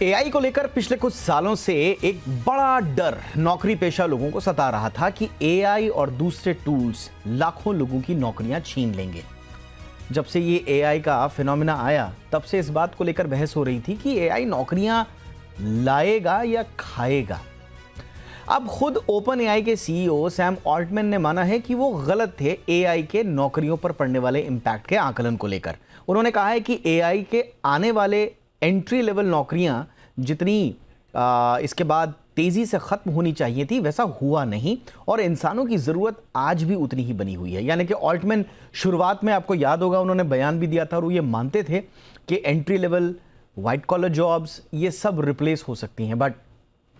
AI को लेकर पिछले कुछ सालों से एक बड़ा डर नौकरी पेशा लोगों को सता रहा था कि एआई और दूसरे टूल्स लाखों लोगों की नौकरियां छीन लेंगे। जब से ये एआई का फिनोमेना आया तब से इस बात को लेकर बहस हो रही थी कि एआई नौकरियां लाएगा या खाएगा। अब खुद ओपन एआई के सीईओ सैम ऑल्टमैन ने माना है कि वो गलत थे एआई के नौकरियों पर पड़ने वाले इम्पैक्ट के आकलन को लेकर। उन्होंने कहा है कि एआई के आने वाले एंट्री लेवल नौकरियां जितनी इसके बाद तेजी से खत्म होनी चाहिए थी वैसा हुआ नहीं और इंसानों की जरूरत आज भी उतनी ही बनी हुई है। यानी कि ऑल्टमैन शुरुआत में आपको याद होगा उन्होंने बयान भी दिया था और वो ये मानते थे कि entry level white collar jobs ये सब रिप्लेस हो सकती हैं, बट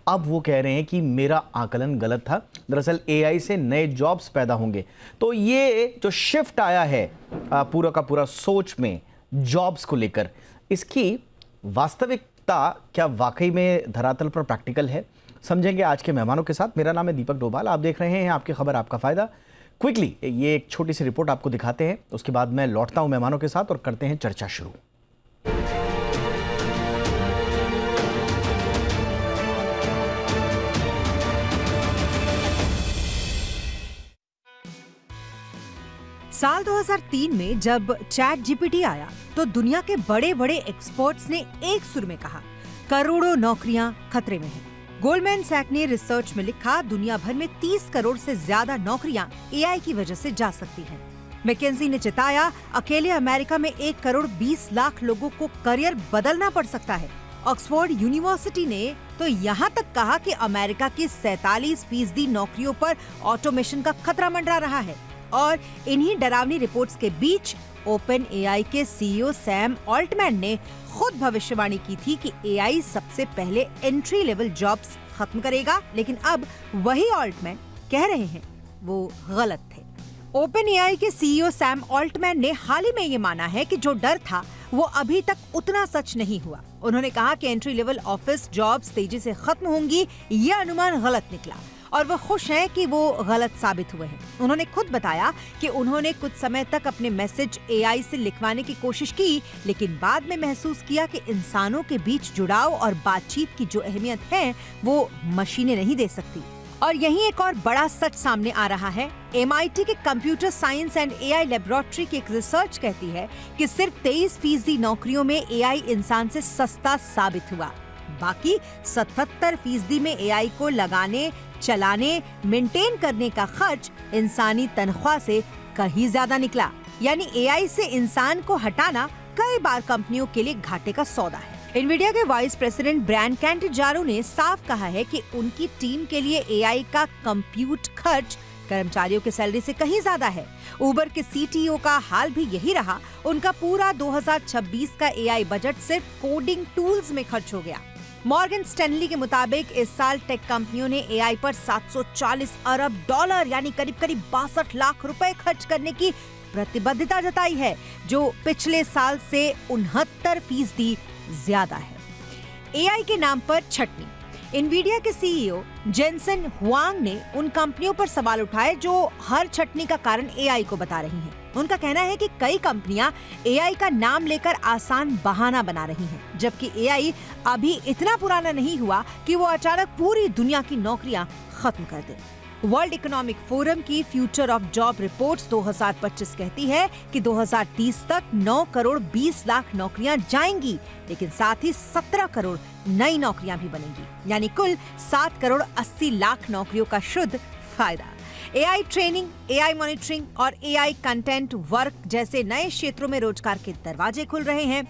अब वो कह रहे हैं कि मेरा आकलन गलत था। दरअसल एआई से नए जॉब्स पैदा होंगे। तो ये जो शिफ्ट आया है पूरा का पूरा सोच में जॉब्स को लेकर, इसकी वास्तविकता क्या वाकई में धरातल पर प्रैक्टिकल है, समझेंगे आज के मेहमानों के साथ। मेरा नाम है दीपक डोभाल, आप देख रहे हैं आपकी खबर आपका फायदा। क्विकली ये एक छोटी सी रिपोर्ट आपको दिखाते हैं, उसके बाद मैं लौटता हूं मेहमानों के साथ और करते हैं चर्चा शुरू। साल 2003 में जब चैट जीपीटी आया तो दुनिया के बड़े बड़े एक्सपर्ट्स ने एक सुर में कहा करोड़ों नौकरियां खतरे में हैं। गोल्डमैन सैक ने रिसर्च में लिखा दुनिया भर में 30 करोड़ से ज्यादा नौकरियां एआई की वजह से जा सकती हैं। मैकेंजी ने चिताया अकेले अमेरिका में 1 करोड़ 20 लाख लोगों को करियर बदलना पड़ सकता है। ऑक्सफोर्ड यूनिवर्सिटी ने तो यहाँ तक कहा कि अमेरिका की 47% नौकरियों पर ऑटोमेशन का खतरा मंडरा रहा है। और इन्हीं डरावनी रिपोर्ट्स के बीच ओपन एआई के सीईओ सैम ऑल्टमैन ने खुद भविष्यवाणी की थी कि एआई सबसे पहले एंट्री लेवल जॉब्स खत्म करेगा, लेकिन अब वही ऑल्टमैन कह रहे हैं वो गलत थे। ओपन एआई के सीईओ सैम ऑल्टमैन ने हाल ही में ये माना है कि जो डर था वो अभी तक उतना सच नहीं हुआ। उन्होंने कहा कि एंट्री लेवल ऑफिस जॉब्स तेजी से खत्म होंगी, ये अनुमान गलत निकला और वो खुश हैं कि वो गलत साबित हुए हैं। उन्होंने खुद बताया कि उन्होंने कुछ समय तक अपने मैसेज एआई से लिखवाने की कोशिश की, लेकिन बाद में महसूस किया कि इंसानों के बीच जुड़ाव और बातचीत की जो अहमियत है वो मशीनें नहीं दे सकती। और यहीं एक और बड़ा सच सामने आ रहा है। MIT के computer science and AI laboratory की एक रिसर्च कहती है कि सिर्फ 23% नौकरियों में एआई इंसान से सस्ता साबित हुआ। बाकी 77% में एआई को लगाने, चलाने, मेंटेन करने का खर्च इंसानी तनख्वाह से कहीं ज्यादा निकला। यानी एआई से इंसान को हटाना कई बार कंपनियों के लिए घाटे का सौदा है। इनविडिया के वाइस प्रेसिडेंट ब्रायन कैंटेजारो ने साफ कहा है कि उनकी टीम के लिए एआई का कंप्यूट खर्च कर्मचारियों की सैलरी से कहीं ज्यादा है। उबर के सीटीओ का हाल भी यही रहा। उनका पूरा 2026 का एआई बजट सिर्फ कोडिंग टूल्स में खर्च हो गया। मॉर्गन स्टैनली के मुताबिक इस साल टेक कंपनियों ने एआई पर 740 अरब डॉलर यानी करीब 62 लाख रुपए खर्च करने की प्रतिबद्धता जताई है, जो पिछले साल से 69% ज्यादा है। एआई के नाम पर छटनी। इनविडिया के सीईओ जेनसन हुआंग ने उन कंपनियों पर सवाल उठाए जो हर छटनी का कारण एआई को बता रही हैं। उनका कहना है कि कई कंपनियां एआई का नाम लेकर आसान बहाना बना रही हैं, जबकि एआई अभी इतना पुराना नहीं हुआ कि वो अचानक पूरी दुनिया की नौकरियां खत्म कर दे। वर्ल्ड इकोनॉमिक फोरम की फ्यूचर ऑफ जॉब रिपोर्ट्स 2025 कहती है कि 2030 तक 9 करोड़ 20 लाख नौकरियां जाएंगी, लेकिन साथ ही 17 करोड़ नई नौकरियां भी बनेंगी, यानी कुल 7 करोड़ 80 लाख नौकरियों का शुद्ध फायदा। एआई ट्रेनिंग, एआई मॉनिटरिंग और एआई कंटेंट वर्क जैसे नए क्षेत्रों में रोजगार के दरवाजे खुल रहे हैं,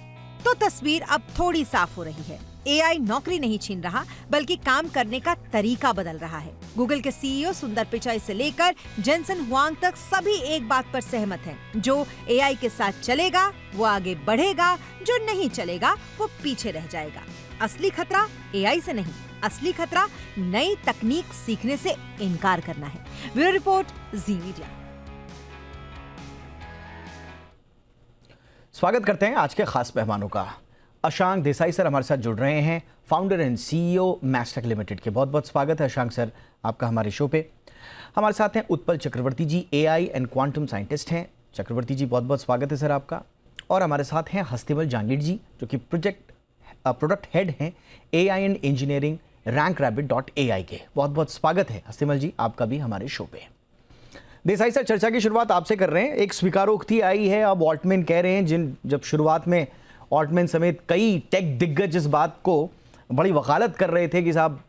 तो तस्वीर अब थोड़ी साफ हो रही है। एआई नौकरी नहीं छीन रहा, बल्कि काम करने का तरीका बदल रहा है। गूगल के सीईओ सुंदर पिचाई से लेकर जेनसन हुआंग तक सभी एक बात पर सहमत हैं, जो एआई के साथ चलेगा वो आगे बढ़ेगा, जो नहीं चलेगा वो पीछे रह जाएगा। असली खतरा एआई से नहीं, असली खतरा नई तकनीक सीखने से इनकार करना है। ब्यूरो रिपोर्ट, जी मीडिया। स्वागत करते हैं आज के खास मेहमानों का। अशांक देसाई सर हमारे साथ जुड़ रहे हैं, founder and CEO Mastek limited के। बहुत बहुत स्वागत है अशांक सर आपका हमारे शो पे। हमारे साथ हैं उत्पल चक्रवर्ती जी, एआई एंड क्वांटम साइंटिस्ट हैं। चक्रवर्ती जी बहुत बहुत स्वागत है सर आपका। और हमारे साथ हैं हस्तिमल जांगीर जी, जो कि प्रोजेक्ट प्रोडक्ट हेड हैं AI एंड इंजीनियरिंग rankrabbit.ai के। बहुत बहुत स्वागत है अस्तिमल जी आपका भी हमारे शो पे। देसाई सर, चर्चा की शुरुआत आपसे कर रहे हैं। एक स्वीकारोक्ति आई है, अब ऑल्टमैन कह रहे हैं, जब शुरुआत में ऑल्टमैन समेत कई टेक दिग्गज इस बात को बड़ी वकालत कर रहे थे कि साहब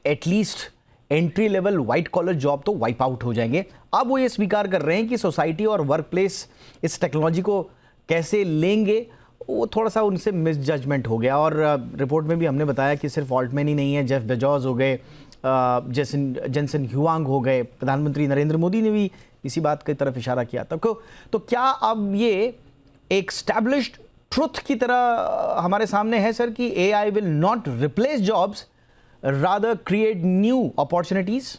at least entry level white collar job तो वाइप आउट हो जाएंगे, अब वो ये स्वीकार कर रहे हैं कि सोसाइटी और वर्क प्लेस इस टेक्नोलॉजी को कैसे लेंगे, वो थोड़ा सा उनसे मिस जजमेंट हो गया। और रिपोर्ट में भी हमने बताया कि सिर्फ ऑल्टमैन ही नहीं है, जेफ बेजोस हो गए, जेनसन ह्युआंग हो गए, प्रधानमंत्री नरेंद्र मोदी ने भी इसी बात की तरफ इशारा किया था। तो क्या अब ये एक स्टैब्लिश्ड ट्रुथ की तरह हमारे सामने है सर कि AI will not replace jobs, rather create new opportunities?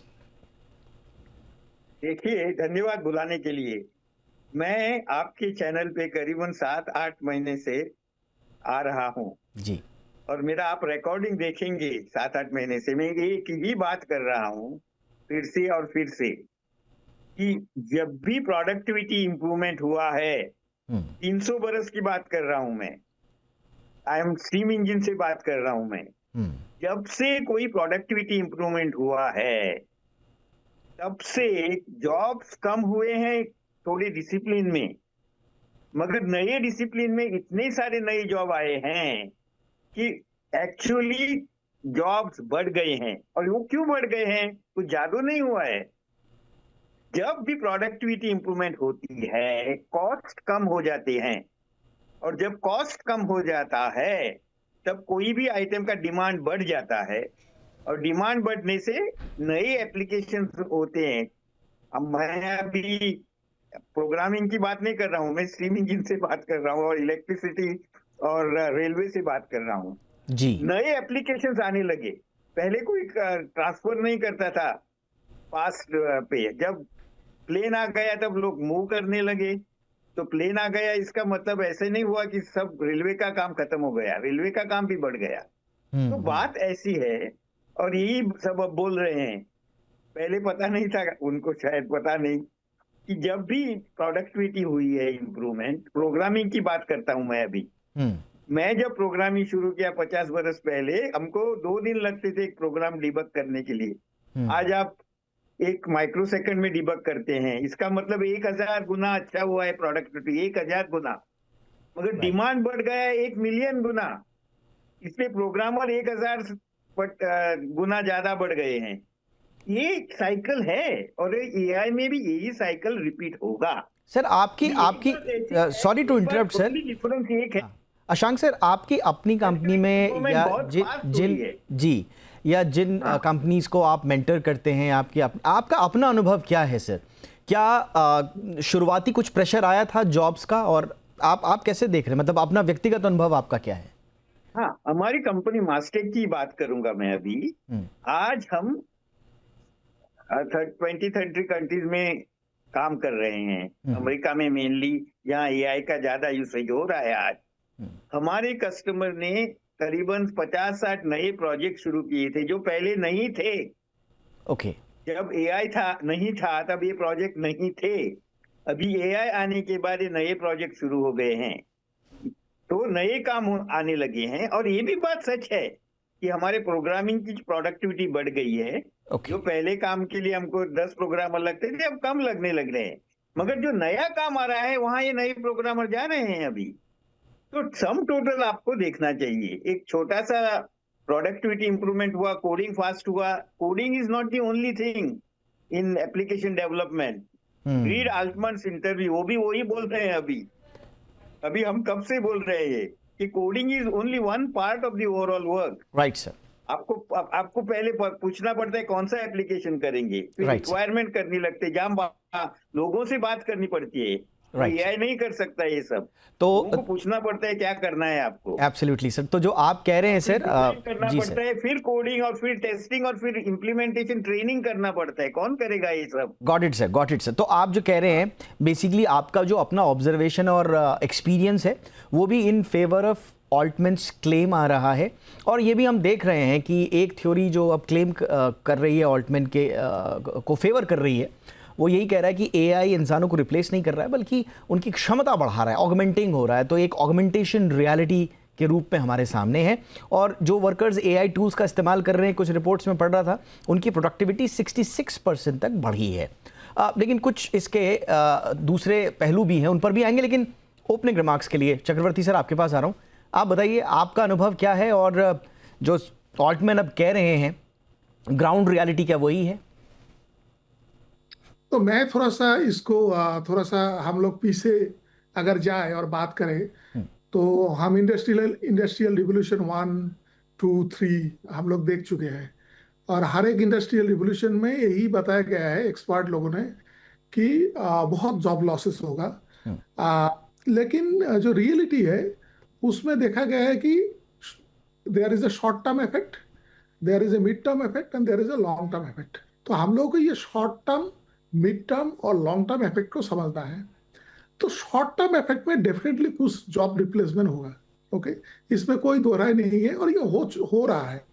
देखिए, धन्यवाद बुलाने के लिए। मैं आपके चैनल पे करीबन 7-8 महीने से आ रहा हूँ जी, और मेरा आप रिकॉर्डिंग देखेंगे 7-8 महीने से मैं एक ही बात कर रहा हूँ फिर से कि जब भी प्रोडक्टिविटी इंप्रूवमेंट हुआ है, 300 बरस की बात कर रहा हूँ मैं, आई एम स्टीम इंजन से बात कर रहा हूँ मैं, जब से कोई प्रोडक्टिविटी इंप्रूवमेंट हुआ है तब से जॉब्स कम हुए हैं थोड़ी डिसिप्लिन में, मगर नए डिसिप्लिन में इतने सारे नए जॉब आए हैं कि एक्चुअली जॉब्स बढ़ गए हैं। और वो क्यों बढ़ गए हैं? कुछ जादू नहीं हुआ है। जब भी प्रोडक्टिविटी इंप्रूवमेंट होती है कॉस्ट कम हो जाते हैं, और जब कॉस्ट कम हो जाता है तब कोई भी आइटम का डिमांड बढ़ जाता है, और डिमांड बढ़ने से नए एप्लीकेशंस होते हैं। अब मैं अभी प्रोग्रामिंग की बात नहीं कर रहा हूँ, मैं स्टीम इंजन से बात कर रहा हूँ और इलेक्ट्रिसिटी और रेलवे से बात कर रहा हूँ जी। नए एप्लीकेशंस आने लगे। पहले कोई ट्रांसफर नहीं करता था पास्ट पे, जब प्लेन आ गया तब लोग मूव करने लगे। तो प्लेन आ गया, इसका मतलब ऐसे नहीं हुआ कि सब रेलवे का काम खत्म हो गया, रेलवे का काम भी बढ़ गया। तो बात ऐसी है, और यही सब अब बोल रहे हैं। पहले पता नहीं था उनको, शायद पता नहीं कि जब भी प्रोडक्टिविटी हुई है इंप्रूवमेंट, प्रोग्रामिंग की बात करता हूं मैं अभी। मैं जब प्रोग्रामिंग शुरू किया 50 बरस पहले, हमको 2 दिन लगते थे एक प्रोग्राम डिबग करने के लिए। आज आप 1 माइक्रोसेकंड में डिबग करते हैं। इसका मतलब 1000 गुना अच्छा हुआ है प्रोडक्टिविटी, 1000 गुना। मगर डिमांड बढ़ गया है 1 मिलियन गुना, इसलिए प्रोग्रामर 1000 गुना ज्यादा बढ़ गए हैं। ये साइकिल है, और AI में भी यही साइकिल रिपीट होगा। सर आपकी sorry to interrupt sir, difference एक है। अशांक सर, आपकी अपनी कंपनी में या जिन कंपनीज को आप मेंटर करते हैं, आपका अपना अनुभव क्या है सर? क्या शुरुआती कुछ प्रेशर आया था जॉब्स का, और आप कैसे देख रहे हैं, मतलब अपना व्यक्तिगत अनुभव आपका क्या है? हाँ, हमारी कंपनी मास्टेक की बात करूंगा मैं अभी। आज हम 20-30 कंट्रीज में काम कर रहे हैं। अमेरिका में मेनली, यहाँ AI का ज्यादा यूसेज हो रहा है। आज हमारे कस्टमर ने करीबन 50-60 नए प्रोजेक्ट शुरू किए थे जो पहले नहीं थे। ओके। जब AI नहीं था तब ये प्रोजेक्ट नहीं थे। अभी AI आने के बाद ये नए प्रोजेक्ट शुरू हो गए हैं, तो नए काम आने लगे हैं। और ये भी बात सच है कि हमारे प्रोग्रामिंग की प्रोडक्टिविटी बढ़ गई है। जो पहले काम के लिए हमको 10 प्रोग्रामर लगते थे, अब कम लगने लग रहे हैं। मगर जो नया काम आ रहा है वहां ये नए प्रोग्रामर जा रहे हैं अभी। तो सम टोटल आपको देखना चाहिए। एक छोटा सा प्रोडक्टिविटी इंप्रूवमेंट हुआ, कोडिंग फास्ट हुआ। Coding is not the only thing in application development. Read Altman's interview, वो भी वही बोल रहे हैं अभी हम कब से बोल रहे हैं कि coding is only one part of the overall work. Right sir. आपको पहले पूछना पड़ता है कौन सा एप्लीकेशन करेंगे, फिर रिक्वायरमेंट करनी लगती है, जहाँ लोगों से बात करनी पड़ती है। AI नहीं कर सकता ये सब, तो उनको पूछना पड़ता है क्या करना है आपको। Absolutely sir. तो जो आप कह रहे हैं सर, करना पड़ता है, फिर कोडिंग और फिर टेस्टिंग और फिर इम्प्लीमेंटेशन, ट्रेनिंग करना पड़ता है। कौन करेगा ये सब? Got it sir. तो आप जो कह रहे हैं, बेसिकली आपका जो अपना ऑब्जर्वेशन और एक्सपीरियंस है वो भी इन फेवर ऑफ ऑल्टमैन्स क्लेम आ रहा है। और ये भी हम देख रहे हैं कि एक थ्योरी जो अब क्लेम कर रही है ऑल्टमैन के को फेवर कर रही है, वो यही कह रहा है कि AI इंसानों को रिप्लेस नहीं कर रहा है, बल्कि उनकी क्षमता बढ़ा रहा है, ऑगमेंटिंग हो रहा है। तो एक ऑगमेंटेशन रियलिटी के रूप में हमारे सामने है। और जो वर्कर्स एआई टूल्स का इस्तेमाल कर रहे हैं, कुछ रिपोर्ट्स में पढ़ रहा था, उनकी प्रोडक्टिविटी 66% तक बढ़ी है। लेकिन कुछ इसके दूसरे पहलू भी हैं, उन पर भी आएंगे। लेकिन ओपनिंग रिमार्क्स के लिए चक्रवर्ती सर आपके पास आ रहा हूँ। आप बताइए आपका अनुभव क्या है, और जो ऑल्टमैन अब कह रहे हैं ग्राउंड रियलिटी क्या वही है? तो मैं थोड़ा सा इसको थोड़ा सा हम लोग पीछे अगर जाए और बात करें तो हम इंडस्ट्रियल रिवोल्यूशन 1, 2, 3 हम लोग देख चुके हैं। और हर एक इंडस्ट्रियल रिवोल्यूशन में यही बताया गया है एक्सपर्ट लोगों ने कि बहुत जॉब लॉसेस होगा। लेकिन जो रियलिटी है उसमें देखा गया है कि there is a short term effect, there is a mid term effect and there is a long term effect. तो हम लोगों को ये शॉर्ट टर्म, मिड टर्म और लॉन्ग टर्म इफेक्ट को समझना है। तो शॉर्ट टर्म इफेक्ट में डेफिनेटली कुछ जॉब रिप्लेसमेंट होगा, ओके, इसमें कोई दो राय नहीं है, और ये हो रहा है।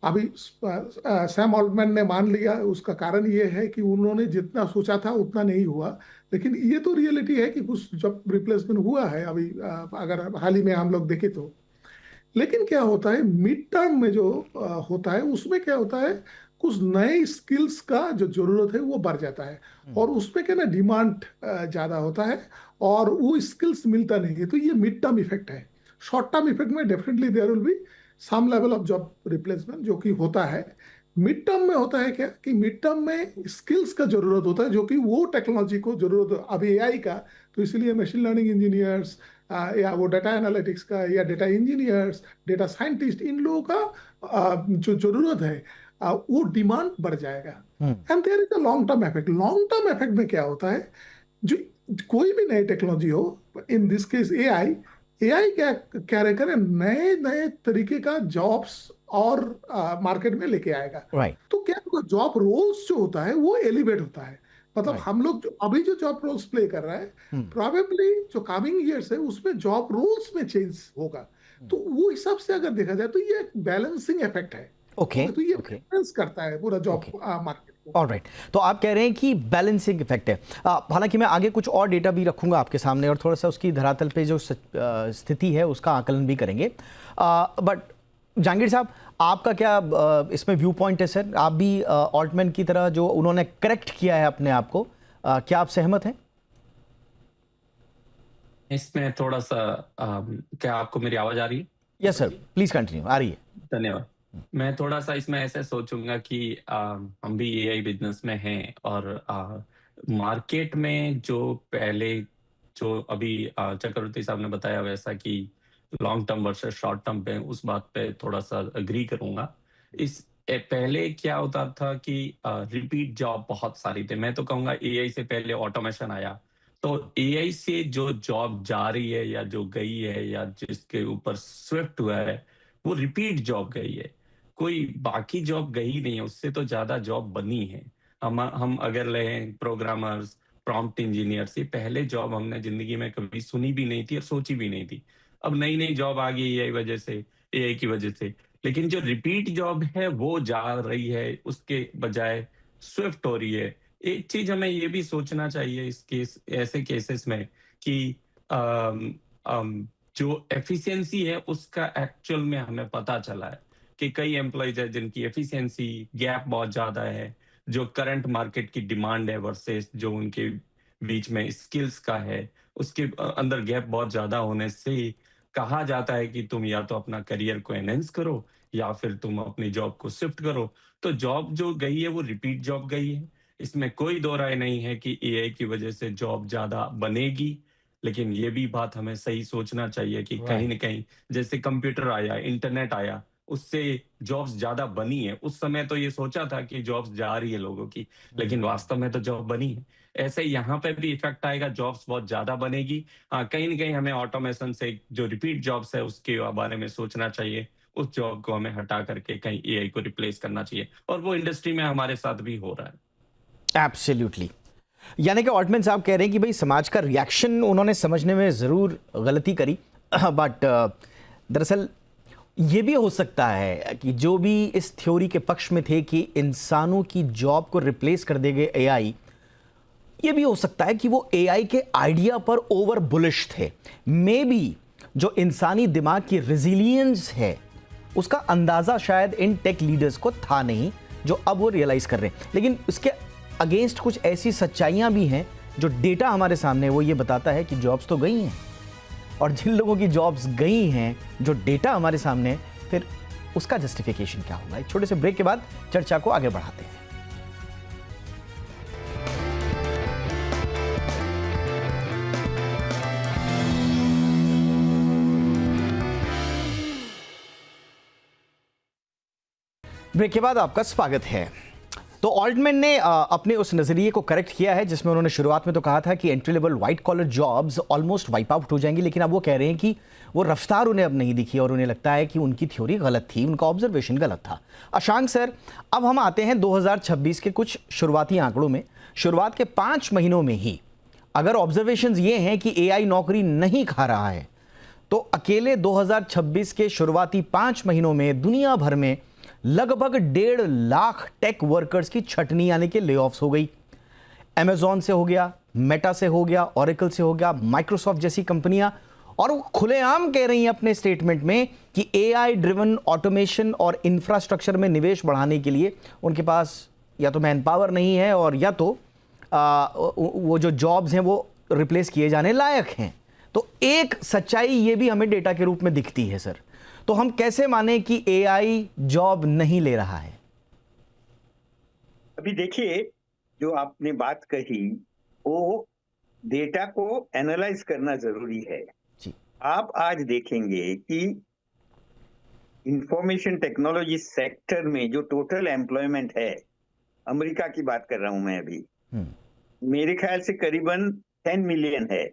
अभी सैम ऑल्टमैन ने मान लिया, उसका कारण ये है कि उन्होंने जितना सोचा था उतना नहीं हुआ। लेकिन ये तो रियलिटी है कि कुछ जॉब रिप्लेसमेंट हुआ है अभी, अगर हाल ही में हम लोग देखें तो। लेकिन क्या होता है मिड टर्म में जो होता है उसमें क्या होता है, कुछ नए स्किल्स का जो जरूरत है वो बढ़ जाता है, और उसमें क्या ना डिमांड ज्यादा होता है और वो स्किल्स मिलता नहीं है। तो ये मिड टर्म इफेक्ट है। शॉर्ट टर्म इफेक्ट में definitely there will be some level of job replacement जो कि होता है। मिड टर्म में होता है क्या कि मिड टर्म में स्किल्स का जरूरत होता है, जो कि वो टेक्नोलॉजी को जरूरत है अभी एआई का, तो इसलिए मशीन लर्निंग इंजीनियर्स या वो डाटा एनालिटिक्स का या डेटा इंजीनियर्स, डेटा साइंटिस्ट, इन लोगों का जो जरूरत है वो डिमांड बढ़ जाएगा। And there is a long term effect. Long term effect में क्या होता है, जो कोई भी नई टेक्नोलॉजी हो, इन दिस केस एआई क्या करे, नए नए तरीके का जॉब्स और मार्केट में लेके आएगा। Right. तो क्या होगा, जॉब रोल्स जो होता है वो एलिवेट होता है। मतलब Right. हम लोग अभी जो जॉब रोल्स प्ले कर रहा है, प्रोबेबली जो कमिंग ईयर्स है उसमें जॉब रोल्स में चेंज होगा। तो वो हिसाब से अगर देखा जाए तो ये एक बैलेंसिंग इफेक्ट है। ओके, तो ये बैलेंस करता है पूरा जॉब मार्केट को। ऑलराइट, तो आप कह रहे हैं कि बैलेंसिंग इफेक्ट है। हालांकि मैं आगे कुछ और डेटा भी रखूंगा आपके सामने और थोड़ा सा उसकी धरातल पे जो स्थिति है उसका आकलन भी करेंगे। बट जहांगीर साहब, आपका क्या इसमें व्यू पॉइंट है सर? आप भी ऑल्टमैन की तरह जो उन्होंने करेक्ट किया है अपने आप को, क्या आप सहमत हैं? इसमें थोड़ा सा क्या आपको मेरी आवाज आ रही है? Yes sir, please continue. आ रही है। धन्यवाद। मैं थोड़ा सा इसमें ऐसे सोचूंगा कि हम भी एआई बिजनेस में हैं और मार्केट में जो पहले जो अभी चक्रवर्ती साहब ने बताया वैसा कि long term versus short term पे, उस बात पे थोड़ा सा अग्री करूंगा। इस पहले क्या होता था कि रिपीट जॉब बहुत सारी थे। मैं तो कहूंगा एआई से पहले ऑटोमेशन आया, तो एआई से जो जॉब जा रही है या जो गई है या जिसके ऊपर स्विफ्ट हुआ है वो रिपीट जॉब गई है, कोई बाकी जॉब गई नहीं है, उससे तो ज्यादा जॉब बनी है। हम अगर लें प्रोग्रामर्स, प्रॉम्प्ट इंजीनियर्स, ये पहले जॉब हमने जिंदगी में कभी सुनी भी नहीं थी और सोची भी नहीं थी। अब नई नई जॉब आ गई एआई वजह से, एआई की वजह से। लेकिन जो रिपीट जॉब है वो जा रही है, उसके बजाय स्विफ्ट हो रही है। एक चीज हमें ये भी सोचना चाहिए इस केस, ऐसे केसेस में कि जो एफिशिएंसी है उसका एक्चुअल में हमें पता चला है कि कई एम्प्लॉयज है जिनकी एफिशिएंसी गैप बहुत ज्यादा है, जो करंट मार्केट की डिमांड है वर्सेस जो उनके बीच में स्किल्स का है, उसके अंदर गैप बहुत ज्यादा होने से कहा जाता है कि तुम या तो अपना करियर को एनहेंस करो या फिर तुम अपनी जॉब को शिफ्ट करो। तो जॉब जो गई है वो रिपीट जॉब गई है, इसमें कोई दो राय नहीं है कि एआई की वजह से जॉब ज्यादा बनेगी। लेकिन ये भी बात हमें सही सोचना चाहिए कि कहीं न कहीं जैसे कंप्यूटर आया, इंटरनेट आया, उससे जॉब्स ज्यादा बनी है। उस समय तो ये सोचा था कि जॉब्स जा रही है लोगों की, लेकिन वास्तव में तो जॉब बनी है। ऐसे यहाँ पे भी इफेक्ट आएगा, जॉब्स बहुत ज्यादा बनेगी। हाँ, कहीं न कहीं हमें ऑटोमेशन से जो रिपीट जॉब्स है उसके बारे में सोचना चाहिए। उस जॉब को हमें हटा करके कहीं एआई को रिप्लेस करना चाहिए, और वो इंडस्ट्री में हमारे साथ भी हो रहा है। एब्सोल्युटली। यानी कि ऑल्टमैन साहब कह रहे हैं कि भाई समाज का रिएक्शन उन्होंने समझने में ज़रूर गलती करी, बट दरअसल ये भी हो सकता है कि जो भी इस थ्योरी के पक्ष में थे कि इंसानों की जॉब को रिप्लेस कर देंगे एआई, ये भी हो सकता है कि वो एआई के आइडिया पर ओवर बुलिश थे। मे बी जो इंसानी दिमाग की रेजिलियंस है उसका अंदाज़ा शायद इन टेक लीडर्स को था नहीं, जो अब वो रियलाइज़ कर रहे हैं। लेकिन उसके अगेंस्ट कुछ ऐसी सच्चाइयाँ भी हैं जो डेटा हमारे सामने वो ये बताता है कि जॉब्स तो गई हैं, और जिन लोगों की जॉब्स गई हैं, जो डेटा हमारे सामने, फिर उसका जस्टिफिकेशन क्या होगा। एक छोटे से ब्रेक के बाद चर्चा को आगे बढ़ाते हैं। ब्रेक के बाद आपका स्वागत है। तो ऑल्टमैन ने अपने उस नज़रिए को करेक्ट किया है जिसमें उन्होंने शुरुआत में तो कहा था कि entry level white collar jobs almost wipe out हो जाएंगी, लेकिन अब वो कह रहे हैं कि वो रफ्तार उन्हें अब नहीं दिखी और उन्हें लगता है कि उनकी थ्योरी गलत थी, उनका ऑब्जर्वेशन गलत था। अशांक सर, अब हम आते हैं 2026 के कुछ शुरुआती आंकड़ों में। शुरुआत के 5 महीनों में ही अगर ऑब्जर्वेशंस ये हैं कि एआई नौकरी नहीं खा रहा है, तो अकेले 2026 के शुरुआती 5 महीनों में दुनिया भर में लगभग 1.5 लाख टेक वर्कर्स की छटनी यानी कि लेऑफ्स हो गई। अमेजॉन से हो गया, मेटा से हो गया, ओरेकल से हो गया, माइक्रोसॉफ्ट जैसी कंपनियां, और वो खुलेआम कह रही हैं अपने स्टेटमेंट में कि एआई ड्रिवन ऑटोमेशन और इंफ्रास्ट्रक्चर में निवेश बढ़ाने के लिए उनके पास या तो मैन पावर नहीं है और या तो वो जो जॉब्स हैं वो रिप्लेस किए जाने लायक हैं। तो एक सच्चाई ये भी हमें डेटा के रूप में दिखती है सर, तो हम कैसे माने कि एआई जॉब नहीं ले रहा है? अभी देखिए, जो आपने बात कही वो डेटा को एनालाइज करना जरूरी है जी। आप आज देखेंगे कि इंफॉर्मेशन टेक्नोलॉजी सेक्टर में जो टोटल एम्प्लॉयमेंट है, अमेरिका की बात कर रहा हूं मैं अभी, मेरे ख्याल से करीबन 10 मिलियन है।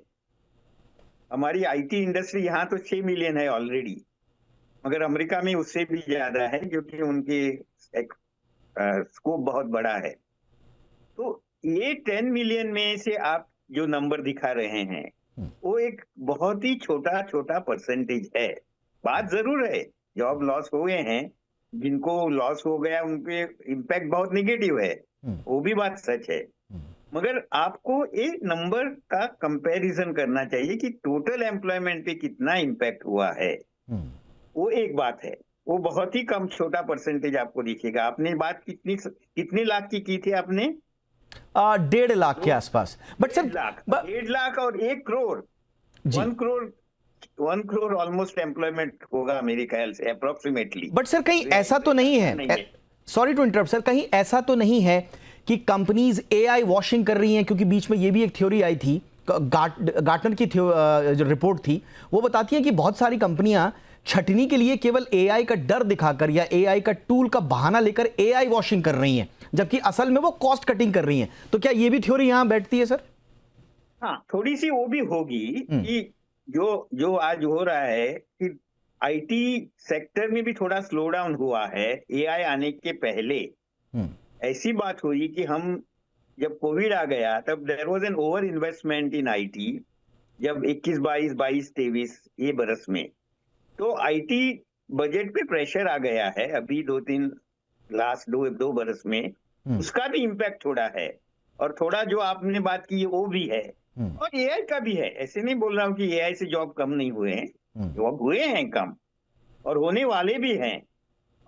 हमारी आईटी इंडस्ट्री यहाँ तो 6 मिलियन है ऑलरेडी, मगर अमेरिका में उससे भी ज्यादा है क्योंकि उनके स्कोप बहुत बड़ा है। तो ये 10 मिलियन में से आप जो नंबर दिखा रहे हैं वो एक बहुत ही छोटा छोटा परसेंटेज है। बात जरूर है, जॉब लॉस हुए हैं, जिनको लॉस हो गया उनके इम्पैक्ट बहुत निगेटिव है, वो भी बात सच है। मगर आपको एक नंबर का कंपैरिजन करना चाहिए कि टोटल एम्प्लॉयमेंट पे कितना इम्पैक्ट हुआ है। वो एक बात है, वो बहुत ही कम छोटा परसेंटेज आपको दिखेगा। आपने बात कितनी लाख की थी आपने? 1.5 लाख के आसपास। बट सर 1.5 लाख और 1 करोड़, 1 करोड़ ऑलमोस्ट एम्प्लॉयमेंट होगा मेरे ख्याल से अप्रोक्सीमेटली। बट सर कहीं ऐसा तो नहीं है, सॉरी टू इंटरप्ट सर, कहीं ऐसा तो नहीं है कि कंपनीज एआई वॉशिंग कर रही हैं? क्योंकि बीच में ये भी एक थ्योरी आई थी, गार्टनर की जो रिपोर्ट थी वो बताती है कि बहुत सारी कंपनियां छटनी के लिए केवल एआई का डर दिखाकर या एआई का टूल का बहाना लेकर एआई वॉशिंग कर रही हैं, जबकि असल में वो कॉस्ट कटिंग कर रही हैं। तो क्या ये भी थ्योरी यहां बैठती है सर? हाँ, थोड़ी सी वो भी होगी कि जो आज हो रहा है कि आईटी सेक्टर में भी थोड़ा स्लो डाउन हुआ है एआई आने के पहले। ऐसी बात हुई कि हम जब कोविड आ गया तब there was an over investment in IT, जब 21, 22, 23 ये बरस में, तो आईटी बजट पे प्रेशर आ गया है अभी 2-3 लास्ट 2 बरस में, उसका भी इम्पैक्ट थोड़ा है। और थोड़ा जो आपने बात की वो भी है और एआई का भी है। ऐसे नहीं बोल रहा हूँ कि एआई से जॉब कम नहीं हुए हैं, जॉब हुए हैं कम और होने वाले भी हैं,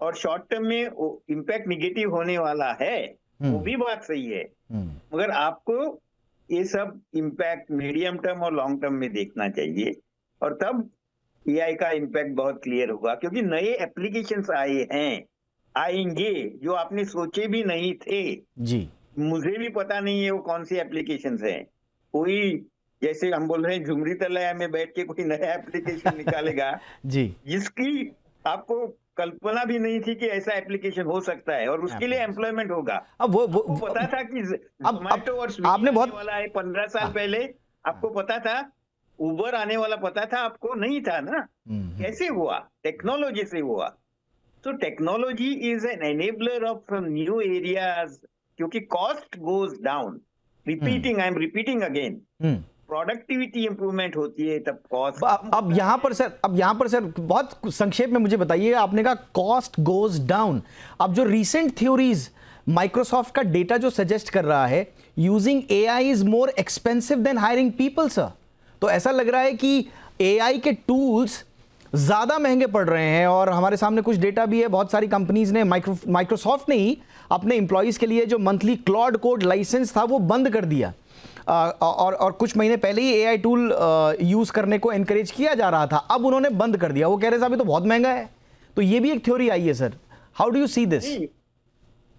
और शॉर्ट टर्म में इम्पैक्ट निगेटिव होने वाला है, वो भी बात सही है। मगर आपको ये सब इम्पैक्ट मीडियम टर्म और लॉन्ग टर्म में देखना चाहिए, और तब एआई का इम्पैक्ट बहुत क्लियर होगा। क्योंकि नए एप्लीकेशंस आए हैं, आएंगे जो आपने सोचे भी नहीं थे जी। मुझे भी पता नहीं है वो कौन सी एप्लीकेशंस हैं। कोई जैसे हम बोल रहे हैं झुमरी तलैया में बैठ के कोई नया एप्लीकेशन निकालेगा जी, जिसकी आपको कल्पना भी नहीं थी कि ऐसा एप्लीकेशन हो सकता है, और उसके लिए एम्प्लॉयमेंट होगा। अब वो पता था कि जोमेटो और आपने बहुत वाला है 15 साल पहले, आपको पता था उबर आने वाला, पता था आपको? नहीं था ना। कैसे हुआ? टेक्नोलॉजी से हुआ। तो technology is an enabler of new areas, क्योंकि cost goes down. I am repeating again, productivity improvement होती है तब कॉस्ट। अब यहाँ पर सर बहुत संक्षेप में मुझे बताइए, आपने कहा कॉस्ट गोज डाउन। अब जो रीसेंट थ्योरीज माइक्रोसॉफ्ट का डेटा जो सजेस्ट कर रहा है, using AI is more expensive than hiring people sir. तो ऐसा लग रहा है कि एआई के टूल्स ज़्यादा महंगे पड़ रहे हैं और हमारे सामने कुछ डेटा भी है, बहुत सारी कंपनीज ने माइक्रोसॉफ्ट ने ही अपने एम्प्लॉयज़ के लिए जो मंथली क्लॉड कोड लाइसेंस था वो बंद कर दिया। और कुछ महीने पहले ही एआई टूल यूज़ करने को एनकरेज किया जा रहा था, अब उन्होंने बंद कर दिया। वो कह रहे साहब ये तो बहुत महंगा है। तो ये भी एक थ्योरी आई है sir, how do you see this?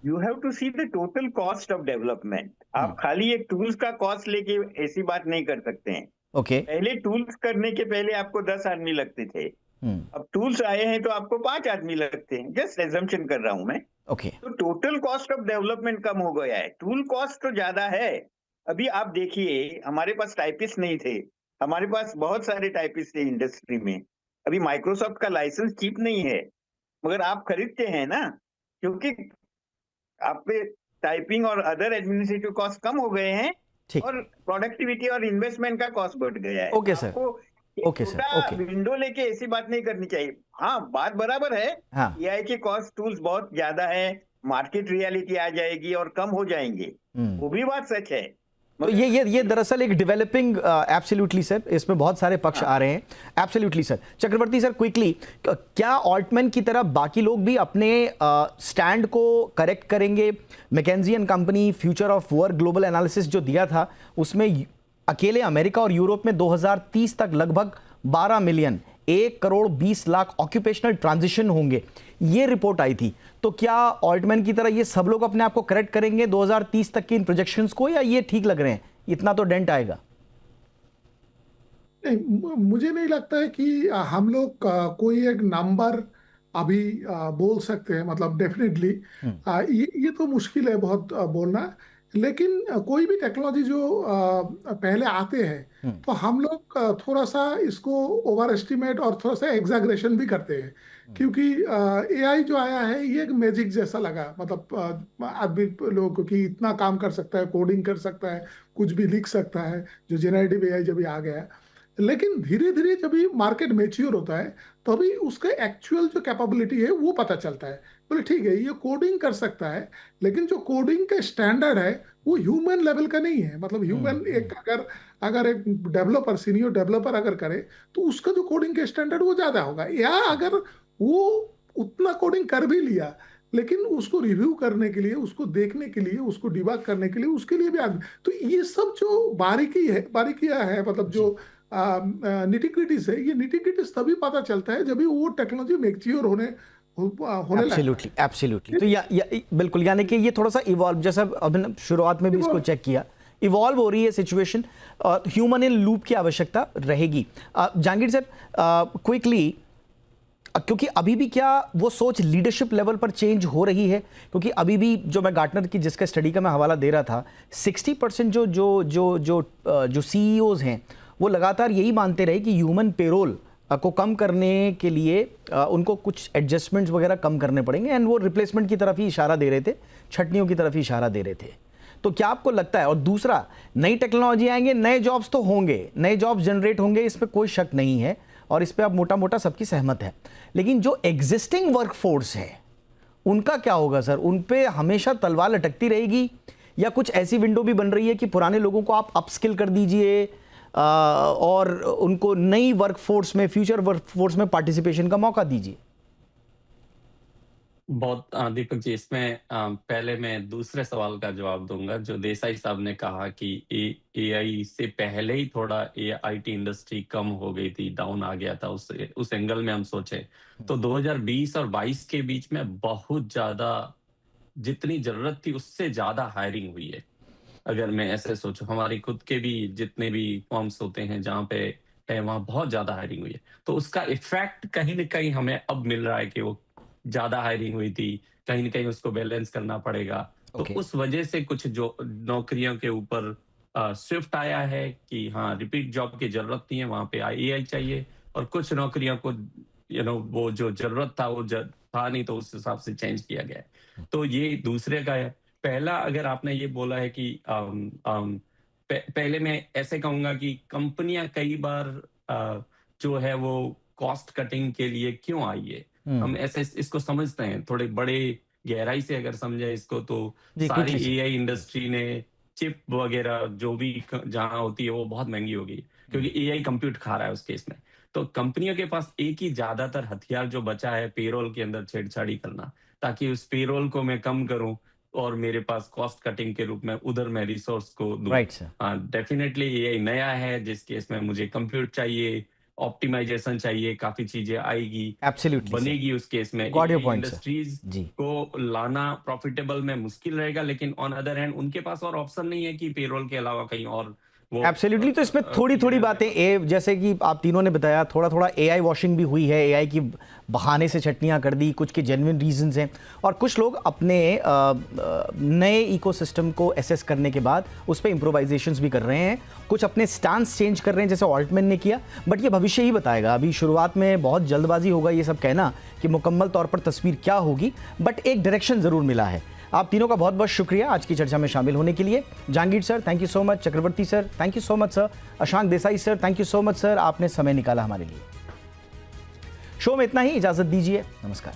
You have to see the total cost of development. आप खाली एक टूल्स का कॉस्ट लेके ऐसी बात नहीं कर सकते हैं। ओके। पहले टूल्स करने के पहले आपको 10 आदमी लगते थे, अब टूल्स आए हैं तो आपको 5 आदमी लगते हैं। जस्ट एजम्पशन कर रहा हूं मैं। ओके। तो टोटल कॉस्ट ऑफ डेवलपमेंट कम हो गया है, टूल कॉस्ट तो ज्यादा है। अभी आप देखिए, हमारे पास टाइपिस्ट नहीं थे, हमारे पास बहुत सारे टाइपिस्ट थे इंडस्ट्री में। अभी माइक्रोसॉफ्ट का लाइसेंस चीप नहीं है, मगर आप खरीदते हैं ना, क्योंकि आप पे टाइपिंग और अदर एडमिनिस्ट्रेटिव कॉस्ट कम हो गए हैं और प्रोडक्टिविटी और इन्वेस्टमेंट का कॉस्ट बढ़ गया है। ओके सर, आपको ओके सर, ओके। विंडो लेके ऐसी बात नहीं करनी चाहिए। हाँ, बात बराबर है। हाँ। एआई के कॉस्ट टूल्स बहुत ज्यादा है, मार्केट रियलिटी आ जाएगी और कम हो जाएंगे, वो भी बात सच है। तो ये दरअसल एक डेवलपिंग, एब्सोल्युटली सर, इसमें बहुत सारे पक्ष आ रहे हैं। Absolutely sir. Chakravarti sir, quickly, क्या ऑल्टमैन की तरह बाकी लोग भी अपने स्टैंड को करेक्ट करेंगे? McKinsey and company future of work global analysis जो दिया था, उसमें अकेले अमेरिका और यूरोप में 2030 तक लगभग 12 million 1 crore 20 lakh occupational transition होंगे, ये रिपोर्ट आई थी। तो क्या ऑल्टमैन की तरह ये सब लोग अपने आप को करेक्ट करेंगे 2030 तक की इन प्रोजेक्शंस को, या ये ठीक लग रहे हैं, इतना तो डेंट आएगा? नहीं, मुझे नहीं लगता है कि हम लोग कोई एक नंबर अभी बोल सकते हैं। मतलब डेफिनेटली ये तो मुश्किल है बहुत बोलना। लेकिन कोई भी टेक्नोलॉजी जो पहले आते हैं तो हम लोग थोड़ा सा इसको ओवर एस्टिमेट और थोड़ा सा एग्जैगरेशन भी करते हैं, क्योंकि एआई जो आया है ये एक मैजिक जैसा लगा। मतलब आदमी लोगों को कि इतना काम कर सकता है, कोडिंग कर सकता है, कुछ भी लिख सकता है, जो जेनरेटिव एआई जब भी आ गया। लेकिन धीरे धीरे जब भी मार्केट मेच्योर होता है तभी उसके एक्चुअल जो कैपेबिलिटी है वो पता चलता है। बोले ठीक है, ये कोडिंग कर सकता है, लेकिन जो कोडिंग का स्टैंडर्ड है वो ह्यूमन लेवल का नहीं है। मतलब ह्यूमन एक अगर एक डेवलपर, सीनियर डेवलपर अगर करे तो उसका जो कोडिंग का स्टैंडर्ड वो ज्यादा होगा। या अगर वो उतना कोडिंग कर भी लिया, लेकिन उसको रिव्यू करने के लिए, उसको देखने के लिए, उसको डिबग करने के लिए, उसके लिए भी आदमी। तो ये सब जो बारीकियां है, मतलब जो निटिग्रिटीज है, ये निटिग्रिटीज तभी पता चलता है जब भी वो टेक्नोलॉजी मैच्योर होने एब्सोल्युटली, एब्सोल्युटली। तो या बिल्कुल, यानी कि ये थोड़ा सा इवॉल्व, जैसा अभी शुरुआत में भी इसको चेक किया, इवॉल्व हो रही है सिचुएशन, ह्यूमन इन लूप की आवश्यकता रहेगी। जहांगीर सर, क्विकली, क्योंकि अभी भी क्या वो सोच लीडरशिप लेवल पर चेंज हो रही है? क्योंकि अभी भी जो मैं गार्टनर की जिसका स्टडी का मैं हवाला दे रहा था, 60% जो सीईओज हैं वो लगातार यही मानते रहे कि ह्यूमन पेरोल को कम करने के लिए उनको कुछ एडजस्टमेंट्स वगैरह कम करने पड़ेंगे, एंड वो रिप्लेसमेंट की तरफ ही इशारा दे रहे थे, छटनियों की तरफ ही इशारा दे रहे थे। तो क्या आपको लगता है, और दूसरा, नई टेक्नोलॉजी आएंगे, नए जॉब्स तो होंगे, नए जॉब्स जनरेट होंगे, इस पर कोई शक नहीं है और इस पर आप मोटा मोटा सबकी सहमत है, लेकिन जो एग्जिस्टिंग वर्कफोर्स है उनका क्या होगा सर? उन पे हमेशा तलवार लटकती रहेगी, या कुछ ऐसी विंडो भी बन रही है कि पुराने लोगों को आप अपस्किल कर दीजिए और उनको नई वर्कफोर्स में, फ्यूचर वर्कफोर्स में पार्टिसिपेशन का मौका दीजिए? बहुत दीपक जी, इसमें पहले मैं दूसरे सवाल का जवाब दूंगा। जो देसाई साहब ने कहा कि एआई से पहले ही थोड़ा आईटी इंडस्ट्री कम हो गई थी, डाउन आ गया था, उस एंगल में हम सोचे तो 2020 और 22 के बीच में बहुत ज्यादा, जितनी जरूरत थी उससे ज्यादा हायरिंग हुई है। अगर मैं ऐसे सोचूं, हमारी खुद के भी जितने भी फॉर्म्स होते हैं जहाँ पे है, वहाँ बहुत ज्यादा हायरिंग हुई है। तो उसका इफेक्ट कहीं ना कहीं हमें अब मिल रहा है कि वो ज्यादा हायरिंग हुई थी, कहीं ना कहीं उसको बैलेंस करना पड़ेगा। तो उस वजह से कुछ जो नौकरियों के ऊपर स्विफ्ट आया है कि हाँ, रिपीट जॉब की जरूरत नहीं है, वहां पे एआई चाहिए, और कुछ नौकरियों को वो जो जरूरत था वो था नहीं, तो उस हिसाब से चेंज किया गया है। तो ये दूसरे का है। पहला, अगर आपने ये बोला है कि पहले मैं ऐसे कहूंगा कि कंपनियां कई बार जो है वो कॉस्ट कटिंग के लिए क्यों आई है, हम ऐसे इसको समझते हैं थोड़े बड़े गहराई से। अगर समझे इसको तो सारी एआई इंडस्ट्री ने चिप वगैरह जो भी जहां होती है वो बहुत महंगी हो गई, क्योंकि एआई कंप्यूट खा रहा है उस केस में। तो कंपनियों के पास एक ही ज्यादातर हथियार जो बचा है पेरोल के अंदर छेड़छाड़ी करना, ताकि उस पेरोल को मैं कम करूं और मेरे पास कॉस्ट कटिंग के रूप में उधर मैं रिसोर्स को दूं। Right sir. डेफिनेटली ये नया है, जिस केस में मुझे कंप्यूट चाहिए, ऑप्टिमाइजेशन चाहिए, काफी चीजें आएगी, एब्सोल्युटली बनेगी उस केस में। Got your point sir industries जी। को लाना प्रॉफिटेबल में मुश्किल रहेगा, लेकिन ऑन अदर हैंड उनके पास और ऑप्शन नहीं है कि पेरोल के अलावा कहीं और वो एब्सोल्युटली। तो इसमें थोड़ी थोड़ी बातें जैसे कि आप तीनों ने बताया, थोड़ा थोड़ा एआई वॉशिंग भी हुई है, एआई की बहाने से चटनियां कर दी, कुछ के जेन्युइन रीजंस हैं, और कुछ लोग अपने नए इकोसिस्टम को एसेस करने के बाद उस पर इम्प्रोवाइजेशंस भी कर रहे हैं, कुछ अपने स्टांस चेंज कर रहे हैं जैसे ऑल्टमैन ने किया। बट ये भविष्य ही बताएगा, अभी शुरुआत में बहुत जल्दबाजी होगा ये सब कहना कि मुकम्मल तौर पर तस्वीर क्या होगी, बट एक डायरेक्शन ज़रूर मिला है। आप तीनों का बहुत बहुत शुक्रिया आज की चर्चा में शामिल होने के लिए। Jahangir sir thank you so much, Chakraborty sir thank you so much sir, Ashank Desai sir thank you so much sir, आपने समय निकाला हमारे लिए। शो में इतना ही, इजाजत दीजिए, नमस्कार।